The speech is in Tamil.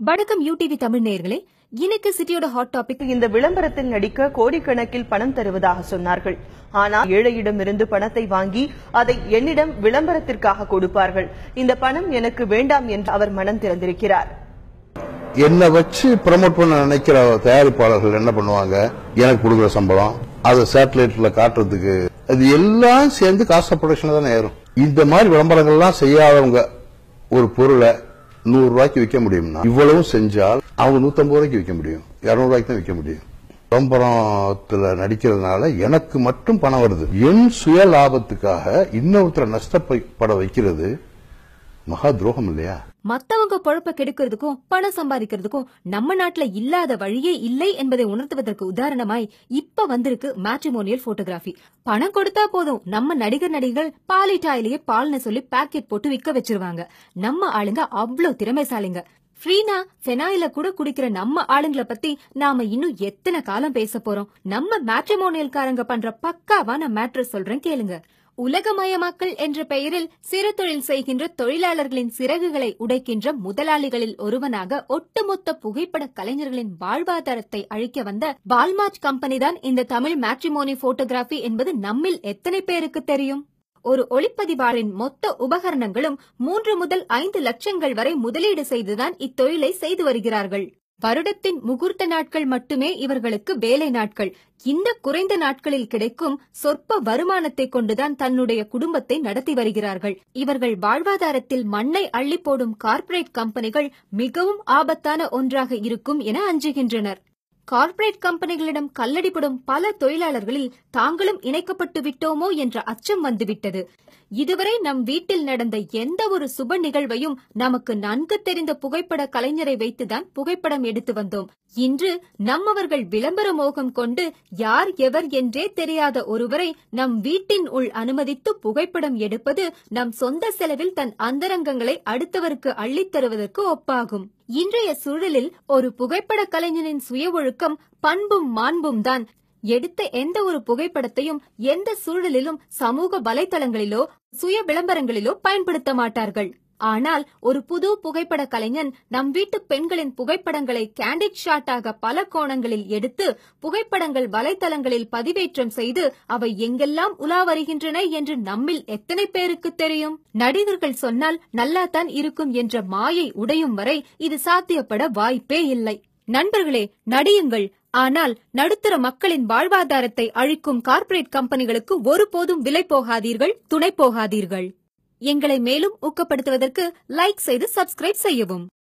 வணக்கம் யூடிவி தமிழ் நேயர்களே, இன்னைக்கு சிட்டியோட ஹாட் டாபிக். இந்த விளம்பரத்தில் நடிக்க கோடிக்கணக்கில் பணம் தருவதாக சொன்னார்கள். ஆனால் ஏழையிடமிருந்து பணத்தை வாங்கி அதை என்னிடம் விளம்பரத்திற்காக கொடுப்பார்கள். இந்த பணம் எனக்கு வேண்டாம் என்று அவர் மனம் திறந்திருக்கிறார். என்னை வச்சு ப்ரமோட் பண்ண நினைக்கிற தயாரிப்பாளர்கள் என்ன பண்ணுவாங்க, எனக்கு கொடுக்குற சம்பளம் அதை சேட்டலைட்ல காட்டுறதுக்கு அது எல்லாம் சேர்ந்து காஸ்ட் ஆஃப் ப்ரொடக்ஷன் தானே ஏறும். இந்த மாதிரி விளம்பரங்கள்லாம் செய்யாதவங்க ஒரு பொருளை 100 ரூபாய்க்கு விற்க முடியும்னா இவ்வளவும் செஞ்சால் அவங்க 150 ரூபாய்க்கு விற்க முடியும், 200 ரூபாய்க்கு தான் விற்க முடியும். விளம்பரத்துல நடிக்கிறதுனால எனக்கு மட்டும் பணம் வருது. என் சுய லாபத்துக்காக இன்னொருத்தரை நஷ்டப்பட வைக்கிறது மகா துரோகம் இல்லையா? மத்தவங்க பொழப்ப கெடுக்கிறதுக்கும் பணம் சம்பாதிக்கிறதுக்கும் நம்ம நாட்டுல இல்லாத வழியே இல்லை என்பதை உணர்த்துவதற்கு உதாரணமாய் இப்ப வந்திருக்கு மேட்ரிமோனியல் போட்டோகிராஃபி. பணம் கொடுத்தா போதும், நம்ம நடிகர் நடிகர்கள் பாலிட்டாயிலேயே பால்னு சொல்லி பாக்கெட் போட்டு விற்க வச்சிருவாங்க. நம்ம ஆளுங்க அவ்வளவு திறமைசாலிங்க. ஃப்ரீனா ஃபெனாயில கூட குடிக்கிற நம்ம ஆளுங்களை பத்தி நாம இன்னும் எத்தனை காலம் பேச போறோம்? நம்ம மேட்ரிமோனியல் காரங்க பண்ற பக்காவான மேட்ரு சொல்றேன் கேளுங்க. உலகமயமாக்கல் என்ற பெயரில் சிறு தொழில் செய்கின்ற தொழிலாளர்களின் சிறகுகளை உடைக்கின்ற முதலாளிகளில் ஒருவனாக ஒட்டுமொத்த புகைப்பட கலைஞர்களின் வாழ்வாதாரத்தை அழிக்க வந்த பால்மார்ட் கம்பெனி தான் இந்த தமிழ் மேட்ரிமோனி போட்டோகிராஃபி என்பது நம்மில் எத்தனை பேருக்கு தெரியும்? ஒரு ஒளிப்பதிவாளரின் மொத்த உபகரணங்களும் 3 முதல் 5 லட்சங்கள் வரை முதலீடு செய்துதான் இத்தொழிலை செய்து வருகிறார்கள். வருடத்தின் முகூர்த்த நாட்கள் மட்டுமே இவர்களுக்கு வேலை நாட்கள். இந்த குறைந்த நாட்களில் கிடைக்கும் சொற்ப வருமானத்தை கொண்டுதான் தன்னுடைய குடும்பத்தை நடத்தி வருகிறார்கள். இவர்கள் வாழ்வாதாரத்தில் மண்ணை அள்ளி போடும் கார்ப்பரேட் கம்பெனிகள் மிகவும் ஆபத்தான ஒன்றாக இருக்கும் என அஞ்சுகின்றனர். கார்ப்பரேட் கம்பெனிகளிடம் கல்லடிபடும் பல தொழிலாளர்களில் தாங்களும் இணைக்கப்பட்டு விட்டோமோ என்ற அச்சம் வந்துவிட்டது. இதுவரை நம் வீட்டில் நடந்த எந்த ஒரு சுப நிகழ்வையும் நமக்கு நன்கு தெரிந்த புகைப்பட கலைஞரை வைத்துதான் புகைப்படம் எடுத்து வந்தோம். இன்று நம்மவர்கள் விளம்பர மோகம் கொண்டு யார் எவர் என்றே தெரியாத ஒருவரை நம் வீட்டின் உள் அனுமதித்து புகைப்படம் எடுப்பது நம் சொந்த செலவில் தன் அந்தரங்கங்களை அடுத்தவருக்கு அள்ளித் தருவதற்கு ஒப்பாகும். இன்றைய சூழலில் ஒரு புகைப்பட கலைஞனின் சுய ஒழுக்கம் பண்பும் மாண்பும் தான். எடுத்த எந்த ஒரு புகைப்படத்தையும் எந்த சூழலிலும் சமூக வலைதளங்களிலோ சுய விளம்பரங்களிலோ பயன்படுத்த மாட்டார்கள். ஆனால் ஒரு புது புகைப்பட கலைஞன் நம் வீட்டு பெண்களின் புகைப்படங்களை கேண்டிட் ஷாட்டாக பல கோணங்களில் எடுத்து புகைப்படங்கள் வலைதளங்களில் பதிவேற்றம் செய்து அவை எங்கெல்லாம் உலா வருகின்றன என்று நம்மில் எத்தனை பேருக்கு தெரியும்? நடிகர்கள் சொன்னால் நல்லாத்தான் இருக்கும் என்ற மாயை உடையும் வரை இது சாத்தியப்பட வாய்ப்பே இல்லை. நண்பர்களே, நடியுங்கள். ஆனால் நடுத்தர மக்களின் வாழ்வாதாரத்தை அழிக்கும் கார்ப்பரேட் கம்பெனிகளுக்கு ஒருபோதும் விலை போகாதீர்கள், துணை போகாதீர்கள். எங்களை மேலும் ஊக்கப்படுத்துவதற்கு லைக் செய்து சப்ஸ்கிரைப் செய்யவும்.